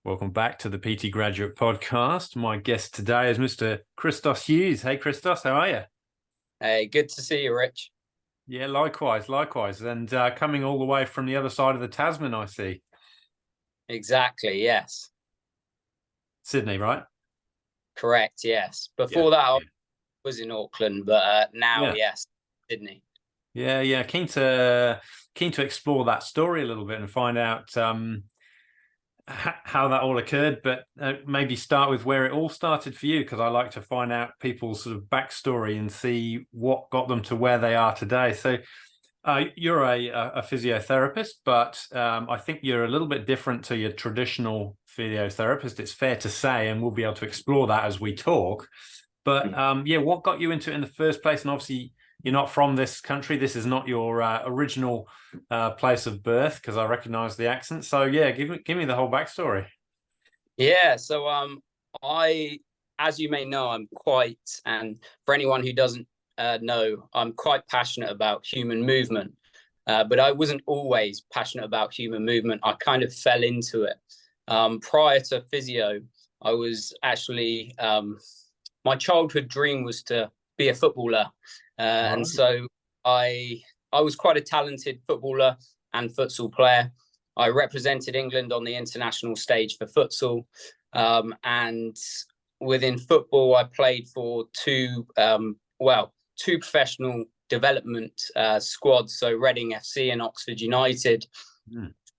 Welcome back to the PT Graduate Podcast. My guest today is Mr. Christos Hughes. Hey, Christos, how are you? Hey, good to see you, Rich. Yeah, likewise. And coming all the way from the other side of the Tasman, I see. Exactly, yes. Sydney, right? Correct, yes. Before that, I was in Auckland, but now, yes, Sydney. Yeah. Keen to explore that story a little bit and find out how that all occurred, but maybe start with where it all started for you, because I like to find out people's sort of backstory and see what got them to where they are today. So you're a physiotherapist, but I think you're a little bit different to your traditional physiotherapist, it's fair to say, and we'll be able to explore that as we talk. But what got you into it in the first place? And obviously, you're not from this country. This is not your original place of birth, because I recognize the accent. So yeah, give me the whole backstory. Yeah, so as you may know, and for anyone who doesn't know, I'm quite passionate about human movement. But I wasn't always passionate about human movement. I kind of fell into it. Prior to physio, I was actually my childhood dream was to be a footballer. And so I was quite a talented footballer and futsal player. I represented England on the international stage for futsal. And within football, I played for two professional development squads, so Reading FC and Oxford United.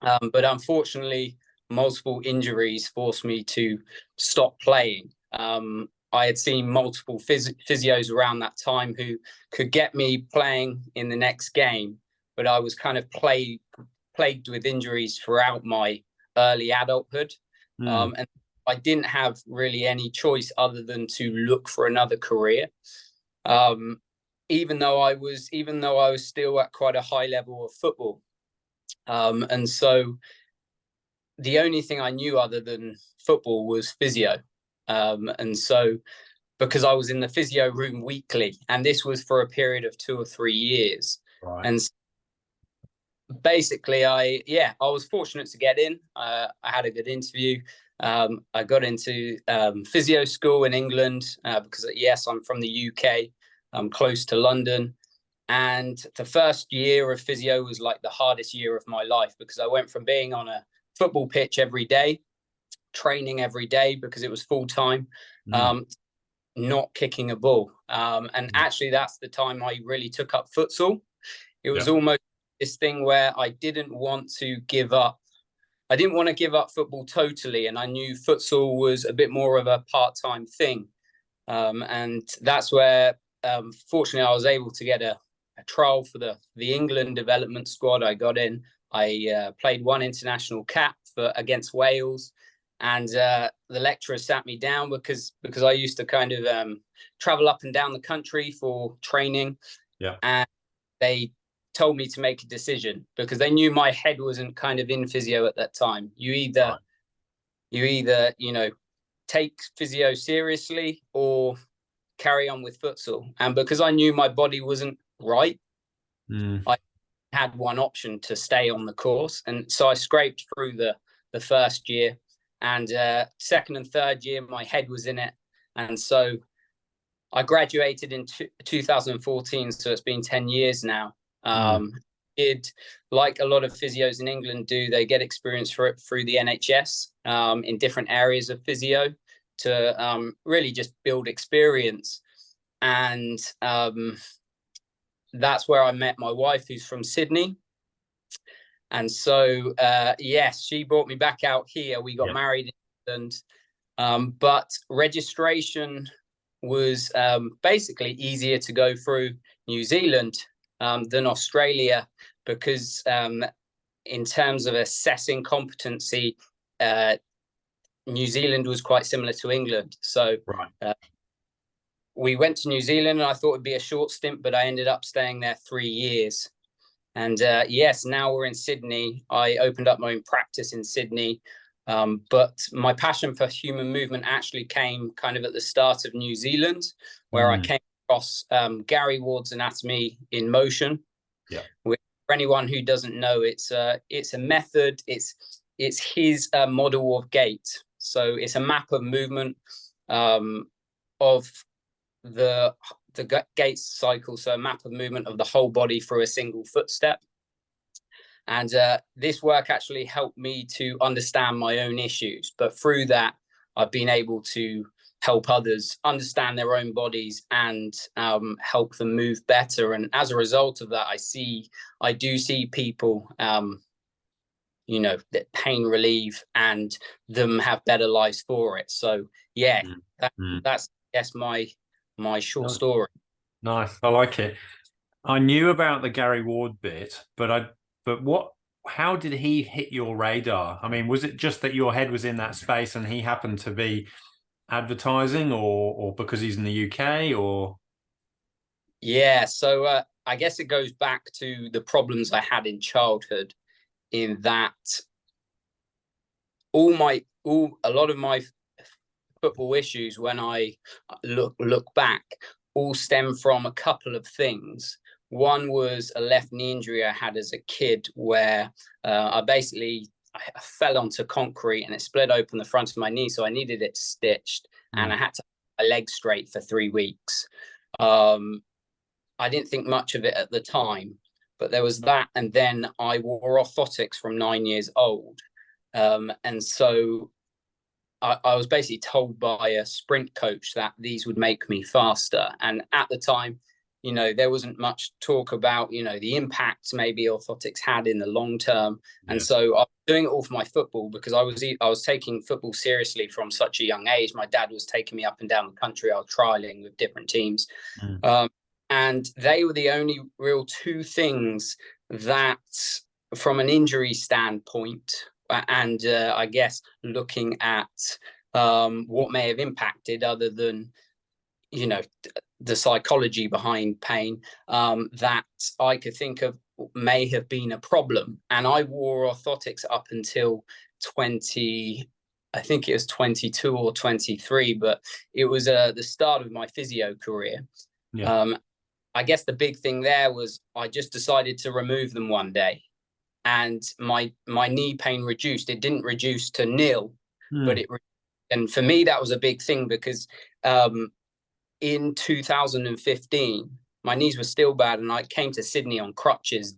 But unfortunately, multiple injuries forced me to stop playing. I had seen multiple physios around that time who could get me playing in the next game, but I was kind of plagued with injuries throughout my early adulthood. And I didn't have really any choice other than to look for another career. Even though I was still at quite a high level of football. And so the only thing I knew other than football was physio. And so because I was in the physio room weekly, and this was for a period of 2 or 3 years. Right. And basically I was fortunate to get in. I had a good interview. I got into physio school in England because, yes, I'm from the UK. I'm close to London. And the first year of physio was like the hardest year of my life, because I went from being on a football pitch every day, training every day because it was full time, not kicking a ball. And actually, that's the time I really took up futsal. It was almost this thing where I didn't want to give up. I didn't want to give up football totally. And I knew futsal was a bit more of a part-time thing. And that's where, fortunately, I was able to get a trial for the England development squad. I got in. I played one international cap against Wales. And the lecturer sat me down because I used to kind of travel up and down the country for training. Yeah. And they told me to make a decision because they knew my head wasn't kind of in physio at that time. You either, take physio seriously or carry on with futsal. And because I knew my body wasn't right, I had one option to stay on the course. And so I scraped through the first year. And second and third year, my head was in it. And so I graduated in 2014. So it's been 10 years now. Like a lot of physios in England do, they get experience for it through the NHS in different areas of physio to really just build experience. And that's where I met my wife, who's from Sydney. And so, yes, she brought me back out here. We got married in England, but registration was basically easier to go through New Zealand than Australia, because in terms of assessing competency, New Zealand was quite similar to England. So we went to New Zealand, and I thought it'd be a short stint, but I ended up staying there 3 years. And yes, now we're in Sydney. I opened up my own practice in Sydney. But my passion for human movement actually came kind of at the start of New Zealand, where I came across Gary Ward's Anatomy in Motion. Yeah. Which, for anyone who doesn't know, it's a method. It's it's his model of gait. So it's a map of movement of the gait cycle. So a map of movement of the whole body through a single footstep. And this work actually helped me to understand my own issues. But through that, I've been able to help others understand their own bodies and help them move better. And as a result of that, I do see people, that pain relieve and them have better lives for it. So yeah, that's my short story. Nice, I like it. I knew about the Gary Ward bit, but how did he hit your radar? I mean, was it just that your head was in that space and he happened to be advertising, or because he's in the UK, or? Yeah, so I guess it goes back to the problems I had in childhood, in that a lot of my football issues, when I look back, all stem from a couple of things. One was a left knee injury I had as a kid, where I fell onto concrete and it split open the front of my knee, so I needed it stitched, and I had to have my leg straight for 3 weeks. I didn't think much of it at the time, but there was that, and then I wore orthotics from 9 years old, and so I was basically told by a sprint coach that these would make me faster. And at the time, there wasn't much talk about, the impact maybe orthotics had in the long term. Yeah. And so I was doing it all for my football, because I was taking football seriously from such a young age. My dad was taking me up and down the country. I was trialing with different teams. And they were the only real 2 things that, from an injury standpoint, and I guess looking at what may have impacted, other than the psychology behind pain, that I could think of may have been a problem. And I wore orthotics up until I think it was 22 or 23, but it was the start of my physio career. Yeah. I guess the big thing there was I just decided to remove them one day, and my knee pain reduced. It didn't reduce to nil, but and for me that was a big thing, because in 2015 my knees were still bad, and I came to Sydney on crutches.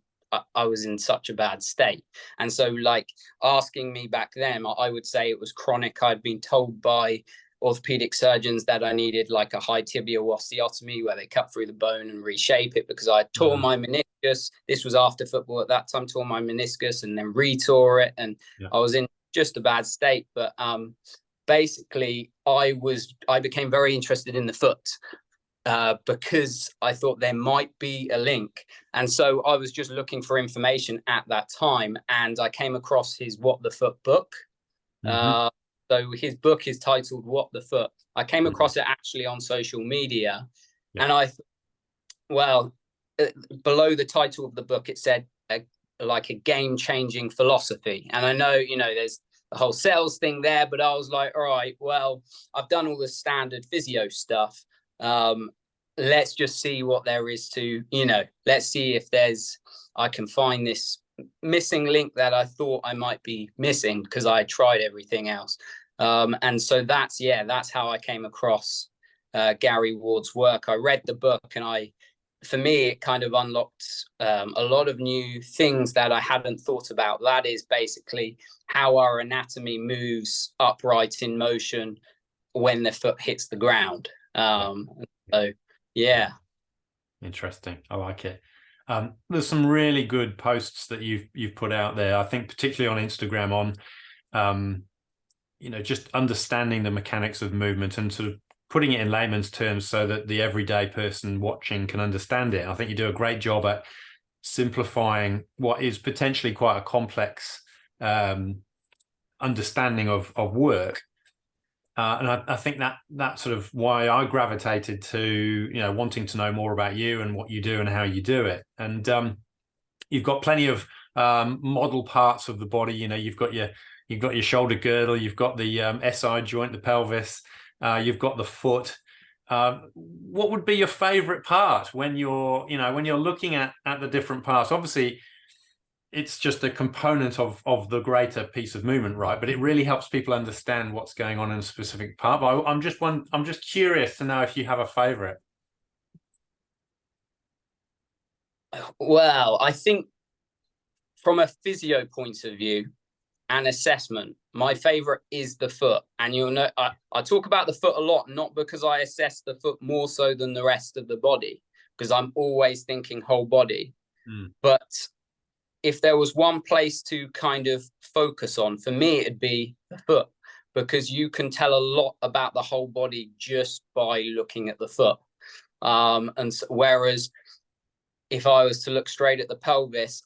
I was in such a bad state, and so, like, asking me back then, I would say it was chronic. I'd been told by orthopedic surgeons that I needed like a high tibial osteotomy, where they cut through the bone and reshape it, because I tore my meniscus. This was after football at that time. Tore my meniscus and then retore it, and I was in just a bad state. But basically, I became very interested in the foot, because I thought there might be a link. And so I was just looking for information at that time, and I came across his What the Foot book. So his book is titled What the Foot. I came across it actually on social media, and I thought, well, below the title of the book, it said like a game-changing philosophy. And I know, there's the whole sales thing there, but I was like, all right, well, I've done all the standard physio stuff. Let's just see what there is to, let's see if I can find this missing link that I thought I might be missing, because I tried everything else. And so that's how I came across Gary Ward's work. I read the book, and for me, it kind of unlocked a lot of new things that I hadn't thought about. That is basically how our anatomy moves upright in motion when the foot hits the ground. So yeah. Interesting. I like it. There's some really good posts that you've put out there. I think particularly on Instagram on, just understanding the mechanics of movement and sort of putting it in layman's terms so that the everyday person watching can understand it. I think you do a great job at simplifying what is potentially quite a complex understanding of work. And I think that's sort of why I gravitated to, wanting to know more about you and what you do and how you do it. And you've got plenty of model parts of the body. You've got your shoulder girdle, you've got the SI joint, the pelvis, you've got the foot. What would be your favorite part when you're looking at the different parts? Obviously, it's just a component of the greater piece of movement, right? But it really helps people understand what's going on in a specific part. But I'm just curious to know if you have a favorite. Well, I think from a physio point of view and assessment, my favorite is the foot. And you'll know I talk about the foot a lot, not because I assess the foot more so than the rest of the body, because I'm always thinking whole body. But if there was one place to kind of focus on, for me, it'd be the foot, because you can tell a lot about the whole body just by looking at the foot. And so, whereas if I was to look straight at the pelvis,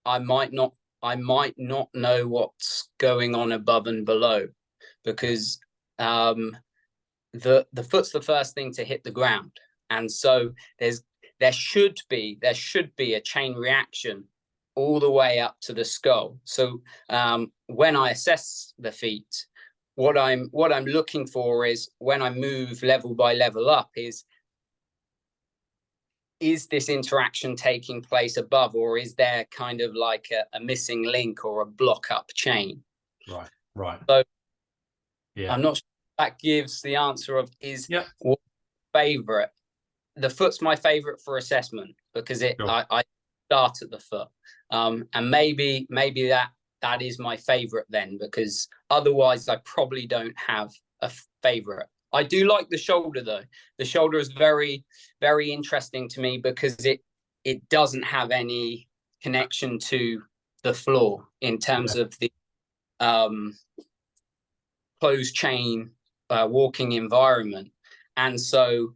I might not know what's going on above and below, because the foot's the first thing to hit the ground, and so there should be a chain reaction all the way up to the skull. So when I assess the feet, what I'm looking for is, when I move level by level up, is this interaction taking place above, or is there kind of like a missing link or a block up chain? Right. So yeah, I'm not sure if that gives the answer of what favorite. The foot's my favorite for assessment, because I start at the foot. And maybe that is my favorite then, because otherwise I probably don't have a favorite. I do like the shoulder though. The shoulder is very, very interesting to me, because it doesn't have any connection to the floor in terms of the closed chain walking environment. And so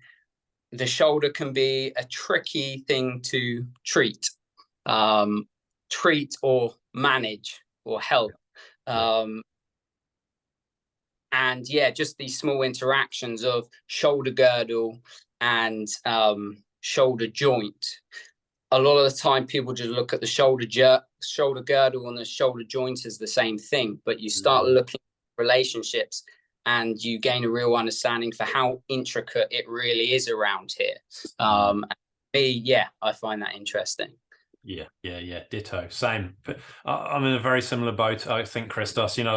the shoulder can be a tricky thing to treat or manage or help. And just these small interactions of shoulder girdle and shoulder joint. A lot of the time people just look at the shoulder girdle and the shoulder joint as the same thing, but you start looking at relationships and you gain a real understanding for how intricate it really is around here. I find that interesting. Yeah. Ditto. Same. But I'm in a very similar boat, I think, Christos. You've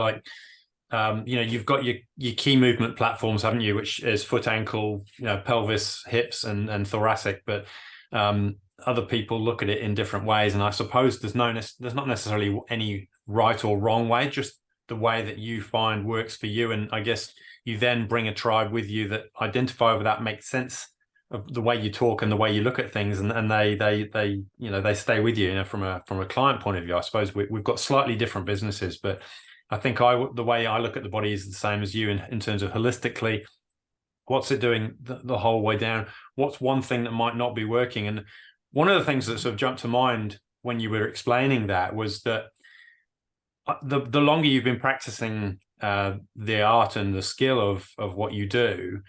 got your key movement platforms, haven't you? Which is foot, ankle, pelvis, hips, and thoracic. But other people look at it in different ways, and I suppose there's not necessarily any right or wrong way, just the way that you find works for you. And I guess you then bring a tribe with you that identify with that, makes sense of the way you talk and the way you look at things, and they stay with you. From a client point of view, I suppose we've got slightly different businesses, but I think the way I look at the body is the same as you in terms of holistically, what's it doing the whole way down? What's one thing that might not be working? And one of the things that sort of jumped to mind when you were explaining that was that the longer you've been practicing the art and the skill of what you do,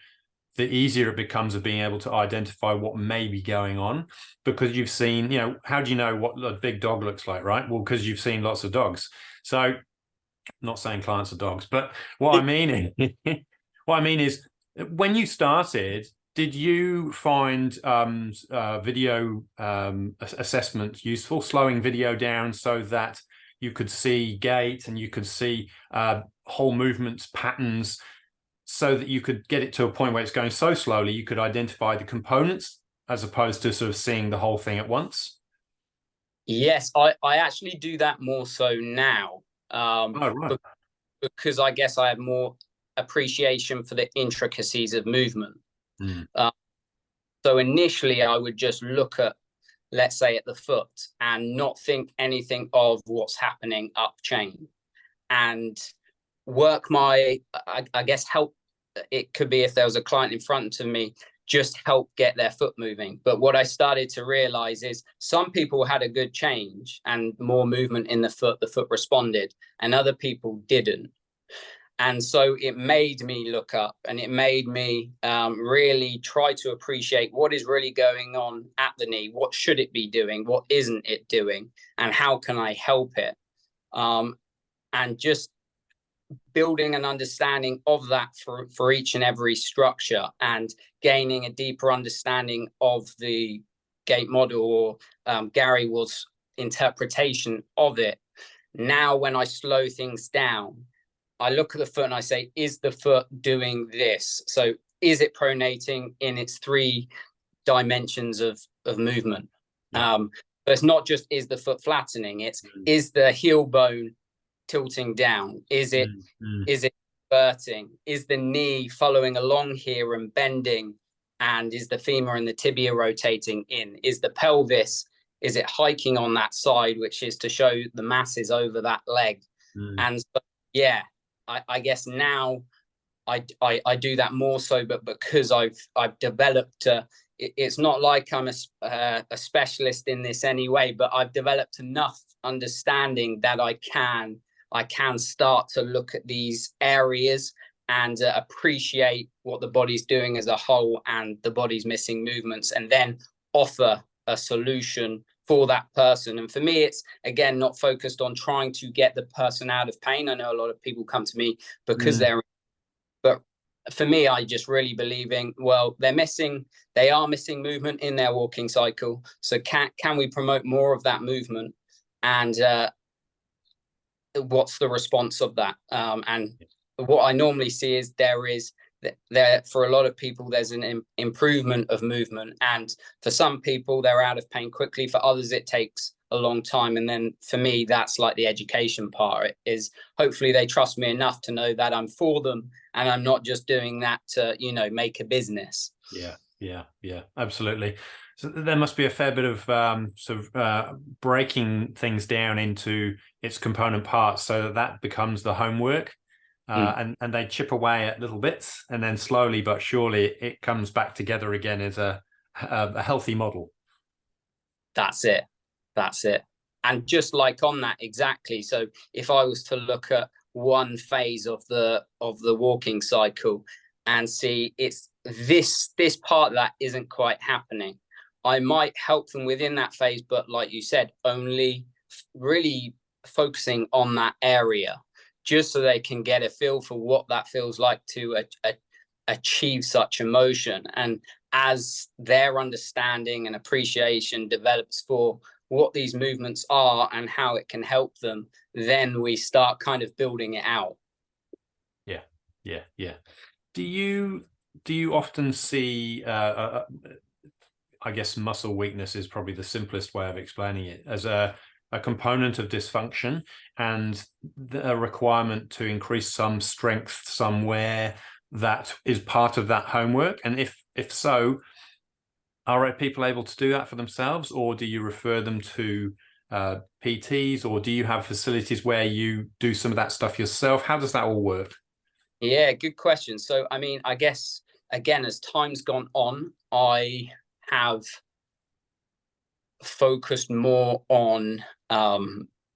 the easier it becomes of being able to identify what may be going on, because you've seen, how do you know what a big dog looks like, right? Well, because you've seen lots of dogs. So, not saying clients are dogs, but what I mean is when you started, did you find video assessment useful, slowing video down so that you could see gait and you could see whole movements, patterns, so that you could get it to a point where it's going so slowly you could identify the components as opposed to sort of seeing the whole thing at once? Yes, I actually do that more so now. Right. Because I guess I have more appreciation for the intricacies of movement. So initially I would just look at, let's say, at the foot and not think anything of what's happening up chain, and work I guess help. It could be if there was a client in front of me, just help get their foot moving. But what I started to realize is some people had a good change and more movement in the foot responded, and other people didn't. And so it made me look up, and it made me really try to appreciate what is really going on at the knee. What should it be doing? What isn't it doing? And how can I help it? And just building an understanding of that for each and every structure, and gaining a deeper understanding of the gait model. Or Gary was interpretation of it. Now, when I slow things down, I look at the foot and I say, is the foot doing this? So is it pronating in its 3 dimensions of movement? Yeah. But it's not just, is the foot flattening? It's, is the heel bone tilting down? Is it inverting? Is the knee following along here and bending? And is the femur and the tibia rotating in? Is the pelvis, is it hiking on that side, which is to show the masses over that leg? And so, yeah, I guess now I do that more so, but because I've developed it's not like I'm a specialist in this anyway, but I've developed enough understanding that I can start to look at these areas and appreciate what the body's doing as a whole and the body's missing movements, and then offer a solution for that person. And for me, it's, again, not focused on trying to get the person out of pain. I know a lot of people come to me because but for me, I just really believe in, well, they are missing movement in their walking cycle. So can we promote more of that movement? And what's the response of that? And what I normally see is there for a lot of people, there's an improvement of movement. And for some people, they're out of pain quickly. For others, it takes a long time. And then for me, that's like the education part. It is, hopefully they trust me enough to know that I'm for them and I'm not just doing that to, make a business. Yeah, absolutely. So there must be a fair bit of breaking things down into its component parts so that becomes the homework. And they chip away at little bits, and then slowly but surely it comes back together again as a healthy model. That's it. And just like on that, exactly. So if I was to look at one phase of the walking cycle and see it's this part that isn't quite happening, I might help them within that phase, but like you said, only really focusing on that area, just so they can get a feel for what that feels like to achieve such emotion. And as their understanding and appreciation develops for what these movements are and how it can help them, then we start kind of building it out. Yeah. Do you often see, I guess muscle weakness is probably the simplest way of explaining it, as a component of dysfunction and a requirement to increase some strength somewhere that is part of that homework? And if so, are people able to do that for themselves, or do you refer them to PTs, or do you have facilities where you do some of that stuff yourself? How does that all work? Yeah, good question. So, I mean, I guess, again, as time's gone on, I have focused more on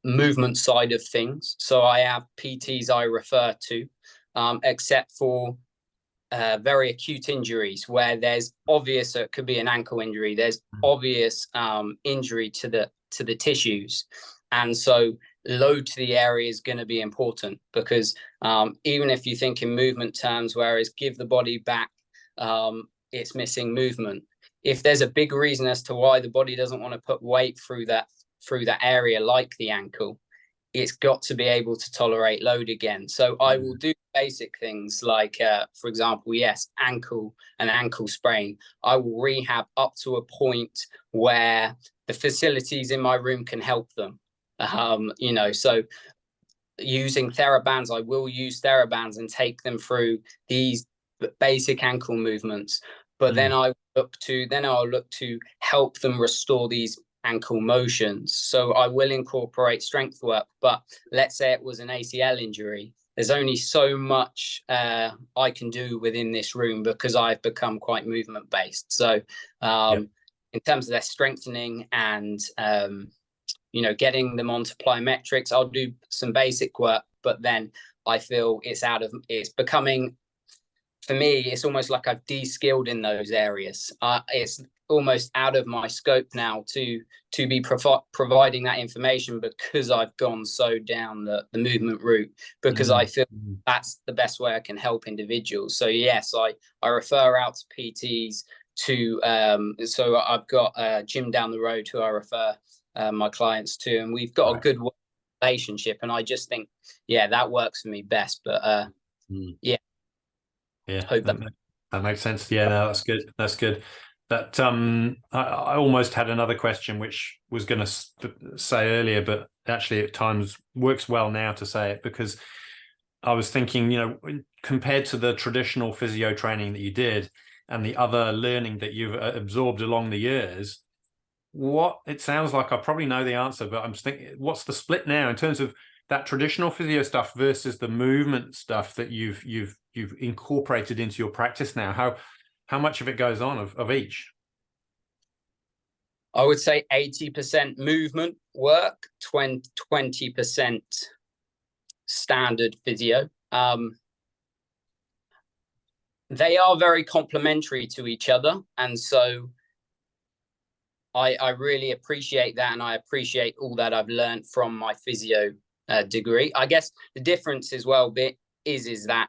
movement side of things. So I have PTs I refer to, except for very acute injuries where there's obvious, it could be an ankle injury, there's obvious injury to the tissues. And so load to the area is going to be important, because even if you think in movement terms, whereas give the body back its missing movement, if there's a big reason as to why the body doesn't want to put weight through that area, like the ankle, it's got to be able to tolerate load again. So I will do basic things like, for example, yes, an ankle sprain. I will rehab up to a point where the facilities in my room can help them. So using TheraBands, I will use TheraBands and take them through these basic ankle movements. But then I'll look to help them restore these ankle motions. So I will incorporate strength work. But let's say it was an ACL injury, there's only so much I can do within this room, because I've become quite movement based. So in terms of their strengthening and getting them onto plyometrics, I'll do some basic work, but then I feel it's becoming, for me, it's almost like I've de-skilled in those areas. It's almost out of my scope now to be providing that information, because I've gone so down the movement route, because I feel that's the best way I can help individuals. So yes, I refer out to PTs so I've got a gym down the road who I refer my clients too, and we've got a good relationship. And I just think, yeah, that works for me best. But yeah, hope that makes sense. Yeah, no, that's good. That's good. That I almost had another question, which was going to say earlier, but actually at times works well now to say it, because I was thinking, compared to the traditional physio training that you did and the other learning that you've absorbed along the years, it sounds like I probably know the answer, but I'm thinking, what's the split now in terms of that traditional physio stuff versus the movement stuff that you've incorporated into your practice now? How much of it goes on of each? I would say 80% movement work, 20% standard physio. They are very complementary to each other, and so I really appreciate that, and I appreciate all that I've learned from my physio degree. I guess the difference as well is that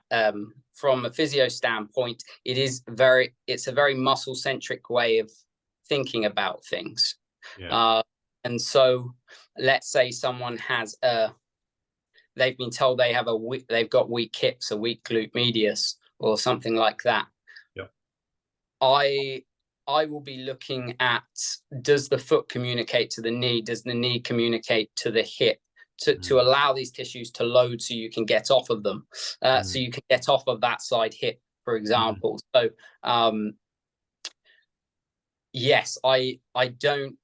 from a physio standpoint, it's a very muscle centric way of thinking about things. Yeah. And so let's say someone has they've been told they've got weak hips, a weak glute medius, or something like that. Yeah. I will be looking at, does the foot communicate to the knee? Does the knee communicate to the hip? To allow these tissues to load so you can get off of them, so you can get off of that side hip, for example. So yes, I don't,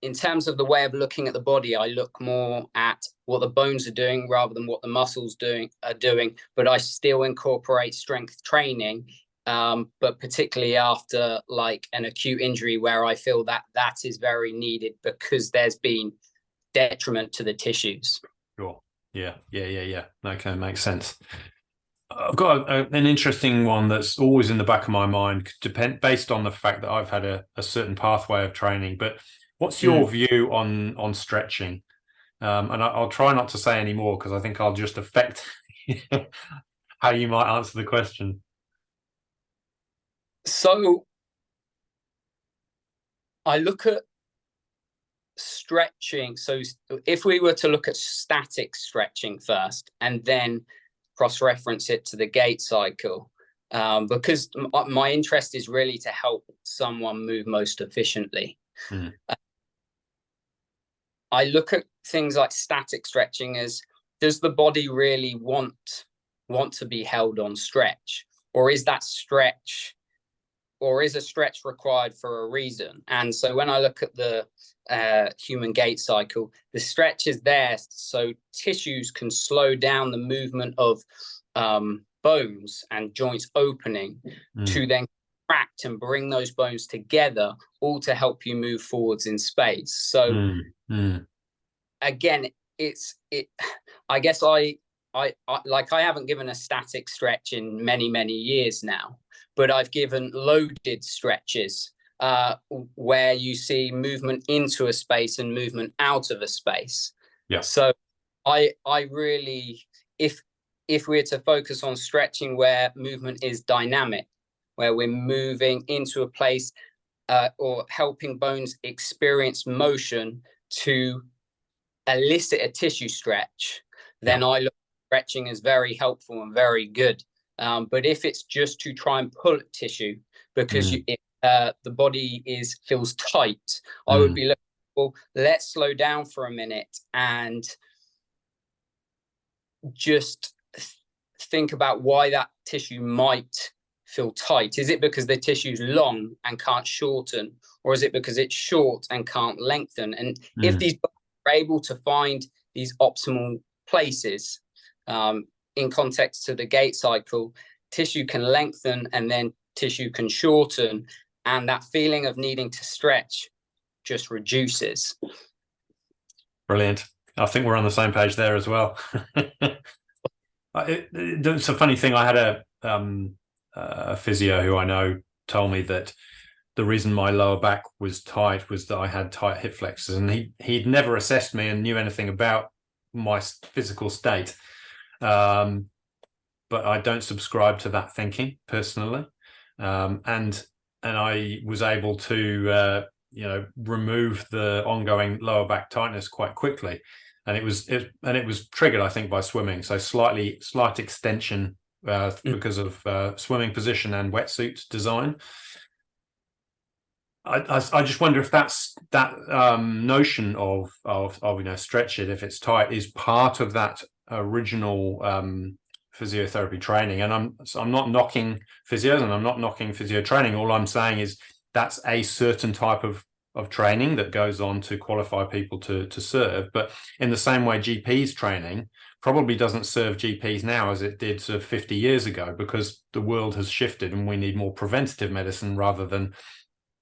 in terms of the way of looking at the body, I look more at what the bones are doing rather than what the muscles are doing, but I still incorporate strength training, but particularly after like an acute injury where I feel that is very needed because there's been detriment to the tissues. Sure. Yeah. Okay, makes sense. I've got an interesting one that's always in the back of my mind, based on the fact that I've had a certain pathway of training. But what's your view on stretching? And I'll try not to say any more because I think I'll just affect how you might answer the question. So I look at stretching. So if we were to look at static stretching first and then cross-reference it to the gait cycle, because my interest is really to help someone move most efficiently. I look at things like static stretching as, does the body really want to be held on stretch, or is that stretch, or is a stretch required for a reason? And so when I look at the human gait cycle, the stretch is there so tissues can slow down the movement of bones and joints opening to then contract and bring those bones together, all to help you move forwards in space. So again, I guess I haven't given a static stretch in many years now, but I've given loaded stretches where you see movement into a space and movement out of a space. Yeah. So I really, if we're to focus on stretching where movement is dynamic, where we're moving into a place or helping bones experience motion to elicit a tissue stretch, then I look at stretching as very helpful and very good. But if it's just to try and pull at tissue because the body feels tight, I would be looking, well, let's slow down for a minute and just think about why that tissue might feel tight. Is it because the tissue's long and can't shorten, or is it because it's short and can't lengthen? And if these are able to find these optimal places, in context to the gait cycle, tissue can lengthen and then tissue can shorten, and that feeling of needing to stretch just reduces. Brilliant. I think we're on the same page there as well. It's a funny thing. I had a physio who I know told me that the reason my lower back was tight was that I had tight hip flexors, and he'd never assessed me and knew anything about my physical state. But I don't subscribe to that thinking personally. And I was able to remove the ongoing lower back tightness quite quickly. And it was triggered, I think, by swimming. So slight extension because of swimming position and wetsuit design. I just wonder if that notion of stretch it if it's tight is part of that original physiotherapy training. And I'm not knocking physios and I'm not knocking physio training. All I'm saying is that's a certain type of training that goes on to qualify people to serve. But in the same way, GPs training probably doesn't serve GPs now as it did sort of 50 years ago, because the world has shifted and we need more preventative medicine rather than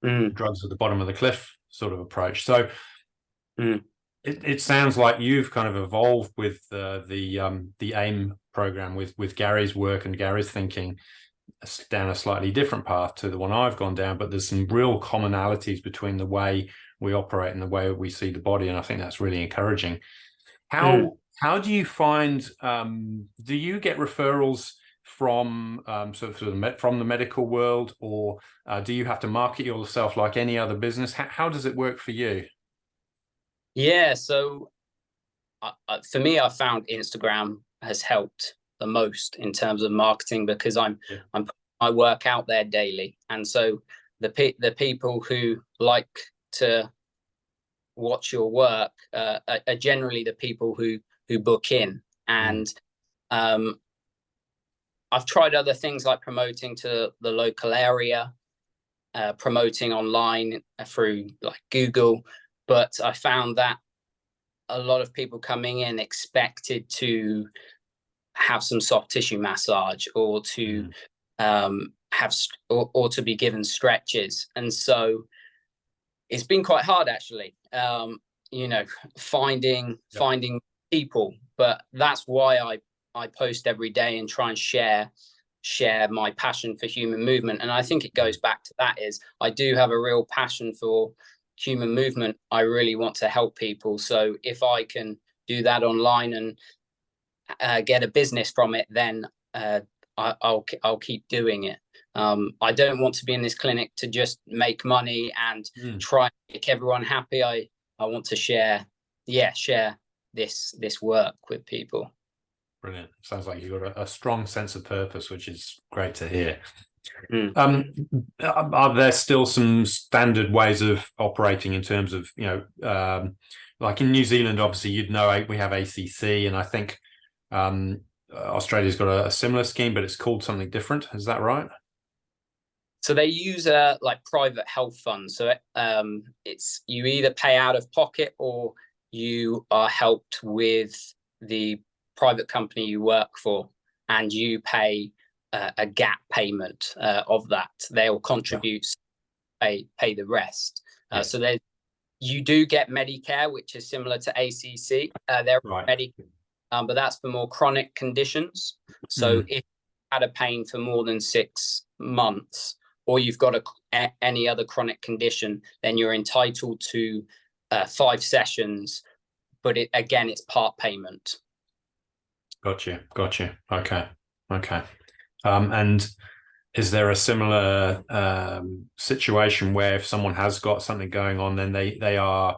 drugs at the bottom of the cliff sort of approach. So it sounds like you've kind of evolved with the AIM program with Gary's work and Gary's thinking down a slightly different path to the one I've gone down, but there's some real commonalities between the way we operate and the way we see the body, and I think that's really encouraging. How do you find do you get referrals from from the medical world, or do you have to market yourself like any other business? How does it work for you? Yeah, so for me, I found Instagram has helped the most in terms of marketing, because I'm putting my work out there daily, and so the people who like to watch your work are generally the people who book in. And I've tried other things like promoting to the local area, promoting online through like Google, but I found that a lot of people coming in expected to have some soft tissue massage or to have or to be given stretches, and so it's been quite hard actually, finding people. But that's why I post every day and try and share my passion for human movement. And I think it goes back to that, is I do have a real passion for human movement. I really want to help people. So if I can do that online and get a business from it, then I'll keep doing it. I don't want to be in this clinic to just make money and try and make everyone happy. I want to share this work with people. Brilliant. Sounds like you've got a strong sense of purpose, which is great to hear. Are there still some standard ways of operating in terms of, like in New Zealand, obviously, we have ACC, and I think Australia's got a similar scheme, but it's called something different. Is that right? So they use like private health funds. So it's you either pay out of pocket or you are helped with the private company you work for, and you pay a gap payment of that. They'll contribute, pay the rest. So you do get Medicare, which is similar to ACC. They're Medicare, but that's for more chronic conditions. So if you had a pain for more than 6 months, or you've got any other chronic condition, then you're entitled to 5 sessions. But it's part payment. Got you. Okay. And is there a similar situation where if someone has got something going on, then they are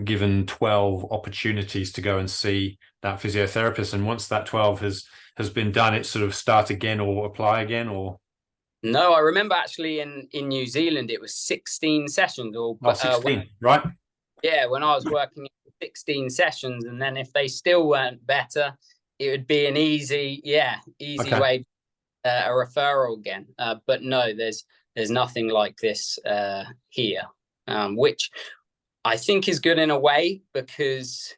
given 12 opportunities to go and see that physiotherapist, and once that 12 has been done, it's sort of start again or apply again? Or no, I remember actually in New Zealand it was 16 sessions, or 16, right? Yeah, when I was working 16 sessions, and then if they still weren't better, it would be an easy way, a referral again. But no, there's nothing like this here, which I think is good in a way, because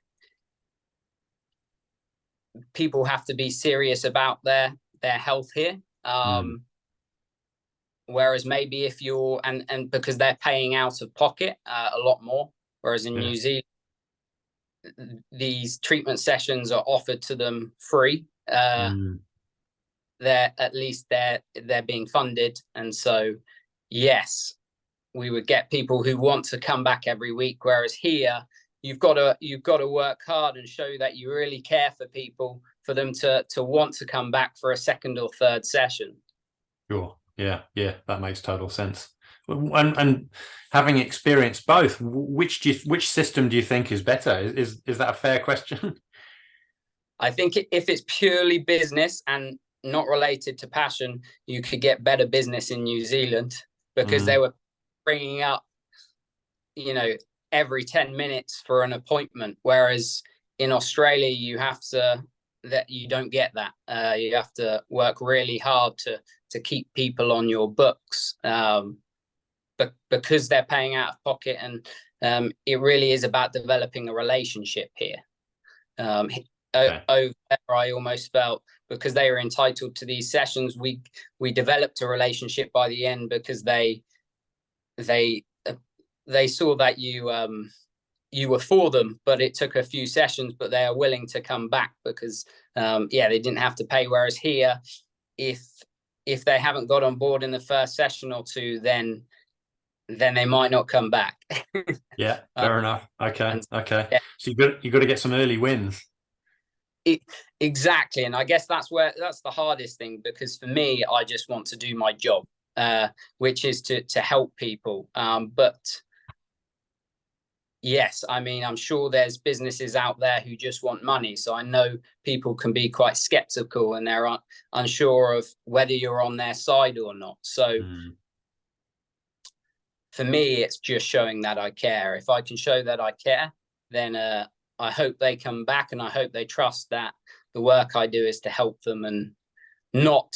people have to be serious about their health here. Whereas maybe if you're and because they're paying out of pocket a lot more, whereas in New Zealand, these treatment sessions are offered to them free. They're being funded, and so yes, we would get people who want to come back every week. Whereas here, you've got to work hard and show that you really care for people for them to want to come back for a second or third session. Sure. Yeah, that makes total sense. And having experienced both, which system do you think is better? Is that a fair question? I think if it's purely business and not related to passion, you could get better business in New Zealand because they were bringing up, every 10 minutes for an appointment. Whereas in Australia, you don't get that. You have to work really hard to keep people on your books, but because they're paying out of pocket, and it really is about developing a relationship here. Okay. Over there, I almost felt because they were entitled to these sessions, we developed a relationship by the end because they saw that you were for them, but it took a few sessions, but they are willing to come back because they didn't have to pay. Whereas here, if they haven't got on board in the first session or two, then they might not come back. Yeah, fair enough. Okay. Yeah. So you got to get some early wins. Exactly, and I guess that's the hardest thing, because for me, I just want to do my job, which is to help people. But yes, I mean, I'm sure there's businesses out there who just want money. So I know people can be quite skeptical and they're unsure of whether you're on their side or not. So for me, it's just showing that I care. If I can show that I care, then I hope they come back, and I hope they trust that the work I do is to help them, and not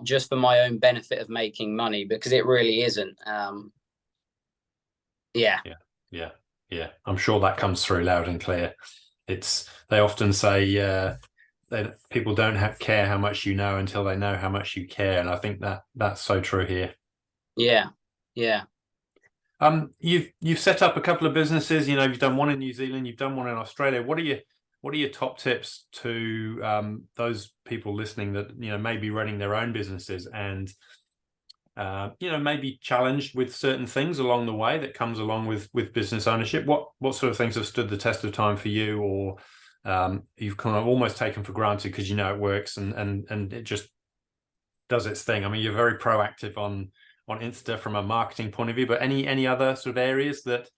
just for my own benefit of making money, because it really isn't. Yeah. I'm sure that comes through loud and clear. They often say that people don't care how much you know until they know how much you care, and I think that's so true here. Yeah. You've set up a couple of businesses. You've done one in New Zealand, you've done one in Australia. What are your top tips to those people listening that may be running their own businesses and maybe challenged with certain things along the way that comes along with business ownership? What sort of things have stood the test of time for you, or you've kind of almost taken for granted because it works and it just does its thing? I mean, you're very proactive on Insta from a marketing point of view, but any other sort of areas that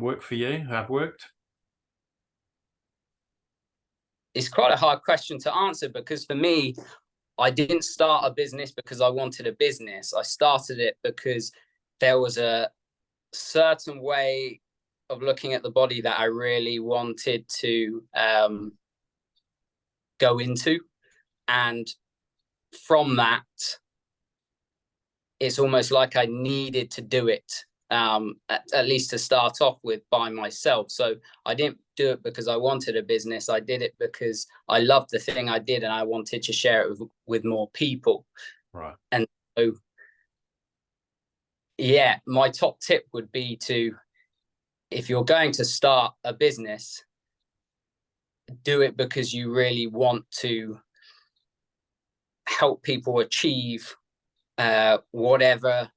work for you, have worked? It's quite a hard question to answer, because for me, I didn't start a business because I wanted a business. I started it because there was a certain way of looking at the body that I really wanted to go into. And from that, it's almost like I needed to do it, at least to start off with, by myself. So I didn't do it because I wanted a business. I did it because I loved the thing I did and I wanted to share it with more people. Right. And so, yeah, my top tip would be if you're going to start a business, do it because you really want to help people achieve whatever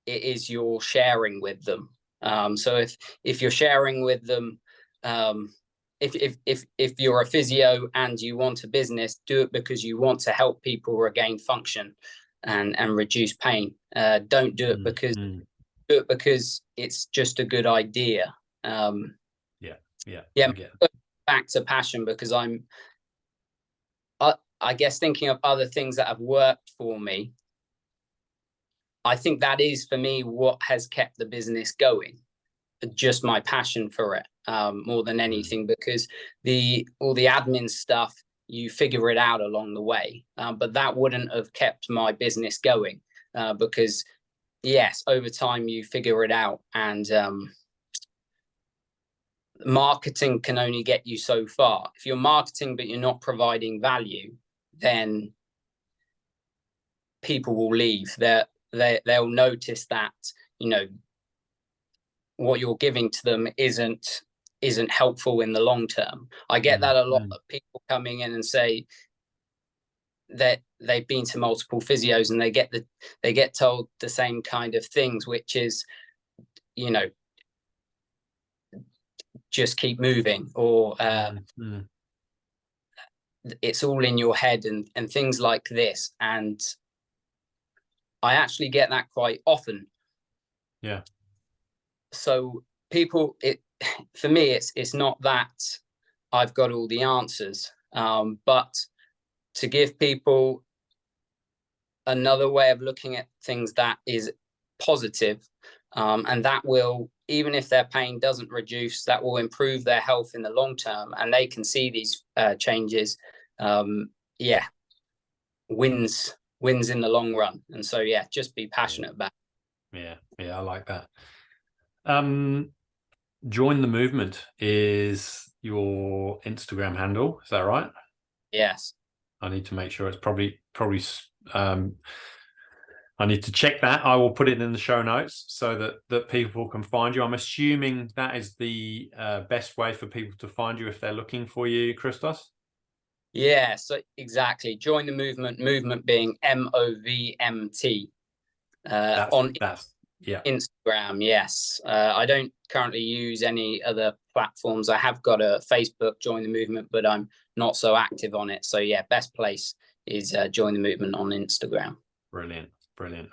it is you're sharing with them. So if you're sharing with them, if you're a physio and you want a business, do it because you want to help people regain function and reduce pain. Don't do it because do it because it's just a good idea. Yeah. Back to passion, because I guess thinking of other things that have worked for me, I think that is, for me, what has kept the business going. Just my passion for it, more than anything, because all the admin stuff, you figure it out along the way. But that wouldn't have kept my business going, because yes, over time you figure it out, and marketing can only get you so far. If you're marketing but you're not providing value, then people will leave. They'll notice that what you're giving to them isn't helpful in the long term. I get that a lot of people coming in and say that they've been to multiple physios and they get told the same kind of things, which is, just keep moving, or it's all in your head, and things like this. And I actually get that quite often. Yeah. So people, for me, it's not that I've got all the answers, but to give people another way of looking at things that is positive, and that will, even if their pain doesn't reduce, that will improve their health in the long term, and they can see these changes. Yeah, wins in the long run. And so yeah, just be passionate about it. Yeah, I like that. Join the Movement is your Instagram handle, is that right? Yes. I need to make sure it's probably I need to check that. I will put it in the show notes so that people can find you. I'm assuming that is the best way for people to find you if they're looking for you, Christos. Yeah, so exactly. Join the movement being MOVMT on yeah. Instagram. Yes. I don't currently use any other platforms. I have got a Facebook, Join the Movement, but I'm not so active on it. So yeah, best place is Join the Movement on Instagram. Brilliant.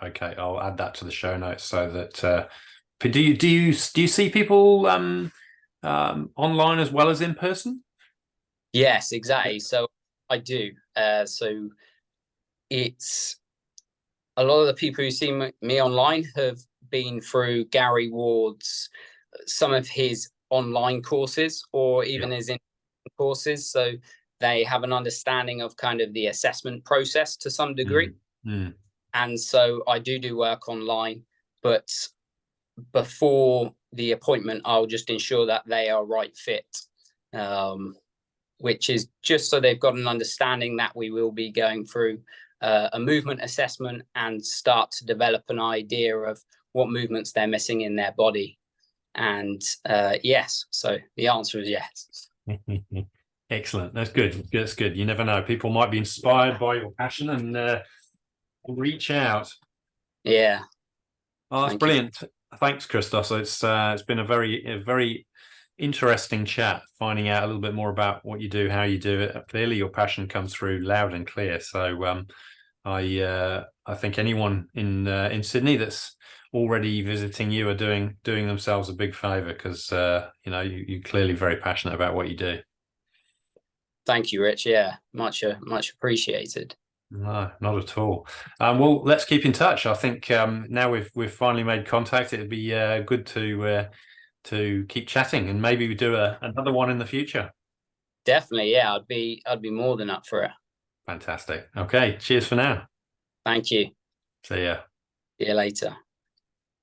Okay, I'll add that to the show notes so that do you see people online as well as in person? Yes, exactly. So I do. So it's a lot of the people who see me online have been through Gary Ward's, some of his online courses, or even his in courses. So they have an understanding of kind of the assessment process to some degree. And so I do work online, but before the appointment, I'll just ensure that they are right fit, which is just so they've got an understanding that we will be going through a movement assessment and start to develop an idea of what movements they're missing in their body. And yes, so the answer is yes. Excellent. That's good. That's good. You never know. People might be inspired by your passion and reach out. Yeah. Oh, that's brilliant. Thanks, Christos. It's been a very interesting chat, finding out a little bit more about what you do, how you do it. Clearly, your passion comes through loud and clear. So I think anyone in Sydney that's already visiting you are doing themselves a big favor, because you're clearly very passionate about what you do. Thank you, Rich. Yeah, much appreciated. No, not at all. Well, let's keep in touch. I think now we've finally made contact. It'd be good to keep chatting, and maybe we do another one in the future. Definitely, yeah. I'd be more than up for it. Fantastic. Okay, cheers for now. Thank you. See ya. See you later.